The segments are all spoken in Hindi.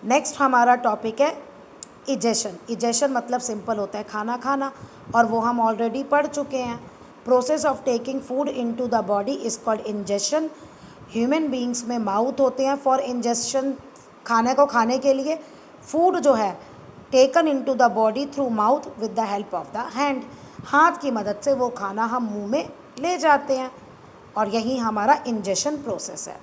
नेक्स्ट हमारा टॉपिक है इजेशन। इजेशन मतलब सिंपल होता है खाना खाना, और वो हम ऑलरेडी पढ़ चुके हैं। Process of taking food into the body is called ingestion. Human beings में माउथ होते हैं फॉर इंजेशन, खाने को खाने के लिए। फूड जो है taken into the body through mouth with the help of the hand, हाथ की मदद से वो खाना हम मुंह में ले जाते हैं, और यही हमारा इंजेशन प्रोसेस है।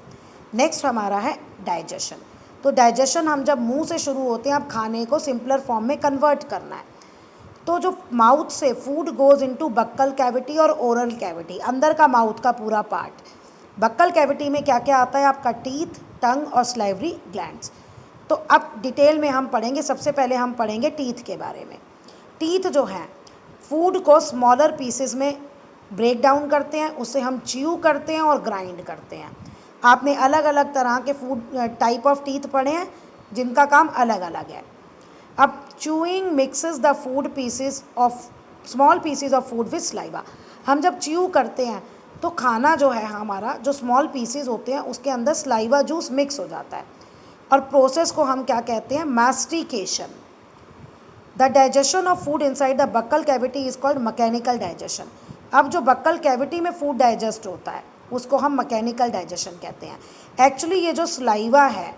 नेक्स्ट हमारा है डाइजेशन। तो डाइजेशन हम जब मुंह से शुरू होते हैं, अब खाने को सिंपलर फॉर्म में कन्वर्ट करना है, तो जो माउथ से food goes into buccal cavity और ओरल कैविटी, अंदर का माउथ का पूरा पार्ट। बक्कल कैविटी में क्या क्या आता है आपका? टीथ, टंग और स्लाइवरी ग्लैंड्स। तो अब डिटेल में हम पढ़ेंगे। सबसे पहले हम पढ़ेंगे टीथ के बारे में। टीथ जो हैं फूड को स्मॉलर पीसेस में ब्रेक डाउन करते हैं, उसे हम च्यू करते हैं और ग्राइंड करते हैं। आपने अलग अलग तरह के फूड टाइप ऑफ टीथ पढ़े हैं जिनका काम अलग अलग है। अब chewing mixes the food pieces of small pieces of food with saliva. हम जब च्यू करते हैं तो खाना जो है हमारा, जो स्मॉल पीसेस होते हैं उसके अंदर स्लाइवा जूस मिक्स हो जाता है, और प्रोसेस को हम क्या कहते हैं? Mastication. The digestion of food inside the buccal cavity is called mechanical digestion. अब जो बक्कल कैविटी में फूड डाइजेस्ट होता है उसको हम मैकेनिकल डाइजेशन कहते हैं। एक्चुअली ये जो स्लाइवा है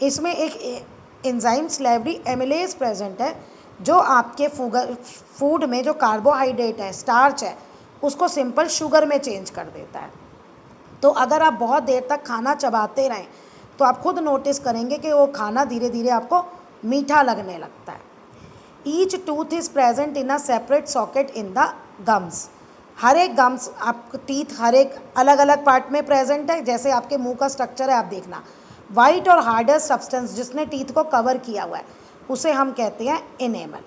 इसमें एक एंजाइम स्लाइवरी एमिलेज प्रेजेंट है, जो आपके फूड में जो कार्बोहाइड्रेट है, स्टार्च है, उसको सिंपल शुगर में चेंज कर देता है। तो अगर आप बहुत देर तक खाना चबाते रहें तो आप खुद नोटिस करेंगे कि वो खाना धीरे धीरे आपको मीठा लगने लगता है। Each tooth is present in a separate socket in the gums. हर एक गम्स, आप टीथ हर एक अलग अलग पार्ट में प्रेजेंट है। जैसे आपके मुंह का स्ट्रक्चर है, आप देखना, वाइट और हार्डेस्ट सब्सटेंस जिसने टीथ को कवर किया हुआ है उसे हम कहते हैं इनेमल।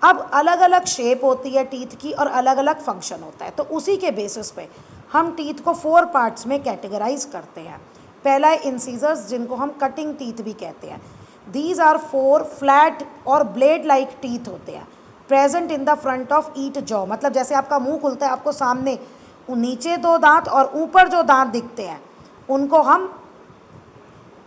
अब अलग अलग शेप होती है टीथ की और अलग अलग फंक्शन होता है, तो उसी के बेसिस पे हम टीथ को 4 पार्ट्स में कैटेगराइज करते हैं। पहला है इंसीजर्स, जिनको हम कटिंग टीथ भी कहते हैं। दीज आर 4 फ्लैट और ब्लेड लाइक टीथ होते हैं, present in the front of eat jaw. मतलब जैसे आपका मुंह खुलता है, आपको सामने नीचे 2 दांत और ऊपर जो दांत दिखते हैं उनको हम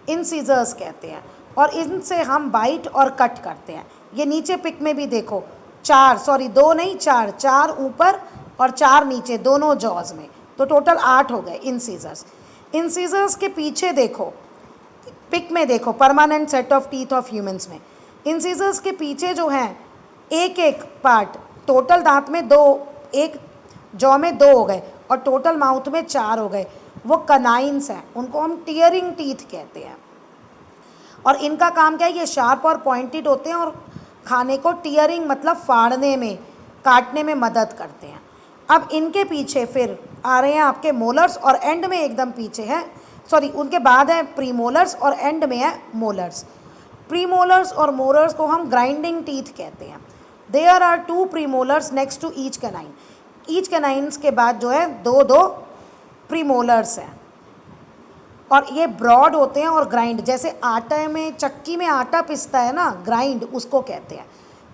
इंसीजर्स कहते हैं, और इनसे हम बाइट और कट करते हैं। ये नीचे पिक में भी देखो, 2 नहीं 4 ऊपर और 4 नीचे, दोनों जॉज में, तो टोटल 8 हो गए इंसीजर्स। इंसीजर्स के पीछे देखो, पिक में देखो, permanent set of teeth of humans में इंसीजर्स के पीछे जो हैं एक एक पार्ट, टोटल दांत में 2, एक जॉ में 2 हो गए और टोटल माउथ में 4 हो गए, वो कनाइंस हैं, उनको हम टीयरिंग टीथ कहते हैं। और इनका काम क्या है? ये शार्प और पॉइंटेड होते हैं और खाने को टीयरिंग मतलब फाड़ने में, काटने में मदद करते हैं। अब इनके पीछे फिर आ रहे हैं आपके मोलर्स, और एंड में एकदम पीछे है, उनके बाद है प्रीमोलर्स और एंड में है मोलर्स। प्रीमोलर्स और मोलर्स को हम ग्राइंडिंग टीथ कहते हैं। There are 2 premolars next to each canine. Each canines के बाद जो है 2 प्रीमोलर्स हैं, और ये ब्रॉड होते हैं और ग्राइंड, जैसे आटे में, चक्की में आटा पिसता है ना, ग्राइंड उसको कहते हैं।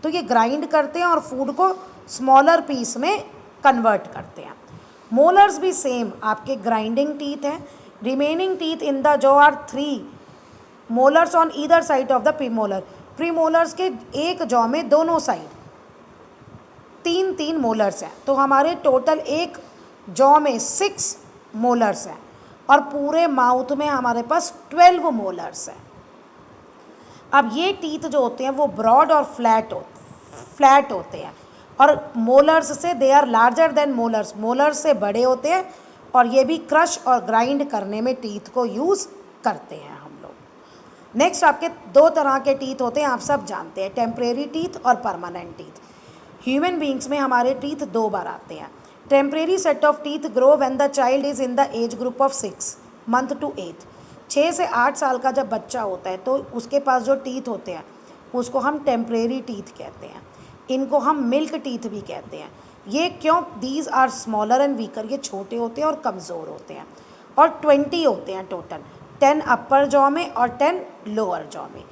तो ये ग्राइंड करते हैं और फूड को स्मॉलर पीस में कन्वर्ट करते हैं। मोलर्स भी सेम आपके ग्राइंडिंग टीथ हैं। Remaining teeth in the jaw are 3 molars on either side of the premolar. Premolars के एक जॉ में दोनों साइड 3 मोलर्स हैं, तो हमारे टोटल एक जॉ में 6 मोलर्स हैं, और पूरे माउथ में हमारे पास 12 मोलर्स हैं। अब ये टीथ जो होते हैं वो ब्रॉड और फ्लैट होते हैं, और मोलर्स से they are larger than molars, molars से बड़े होते हैं, और ये भी क्रश और ग्राइंड करने में टीथ को यूज़ करते हैं हम लोग। नेक्स्ट आपके 2 तरह के टीथ होते हैं, आप सब जानते हैं, टेम्परेरी टीथ और परमानेंट टीथ। ह्यूमन बींग्स में हमारे टीथ 2 बार आते हैं। Temporary set of teeth grow when the child is in the age group of 6 month to 8। 6 से 8 साल का जब बच्चा होता है तो उसके पास जो टीथ होते हैं उसको हम टेम्परेरी टीथ कहते हैं। इनको हम मिल्क टीथ भी कहते हैं। ये क्यों? These are smaller and weaker, ये छोटे होते हैं और कमज़ोर होते हैं, और 20 होते हैं टोटल, 10 अपर जॉ में और 10 लोअर जॉ में।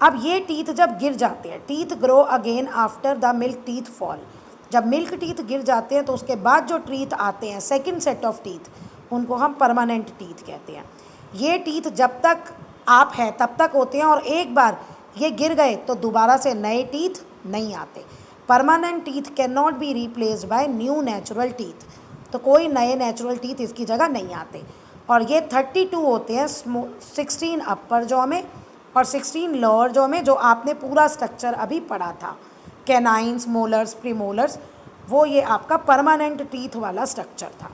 अब ये टीथ जब गिर जाते हैं, teeth grow again after the milk teeth fall. जब मिल्क टीथ गिर जाते हैं तो उसके बाद जो टीथ आते हैं, सेकंड सेट ऑफ टीथ, उनको हम परमानेंट टीथ कहते हैं। ये टीथ जब तक आप हैं तब तक होते हैं, और एक बार ये गिर गए तो दोबारा से नए टीथ नहीं आते। Permanent teeth can not be replaced by new natural teeth, तो कोई नए नेचुरल टीथ इसकी जगह नहीं आते। और ये 32 होते हैं 16 अपर जॉ में और 16 लोअर जॉ में, जो आपने पूरा स्ट्रक्चर अभी पढ़ा था, कैनाइन्स, मोलर्स, प्रीमोलर्स, वो ये आपका परमानेंट टीथ वाला स्ट्रक्चर था।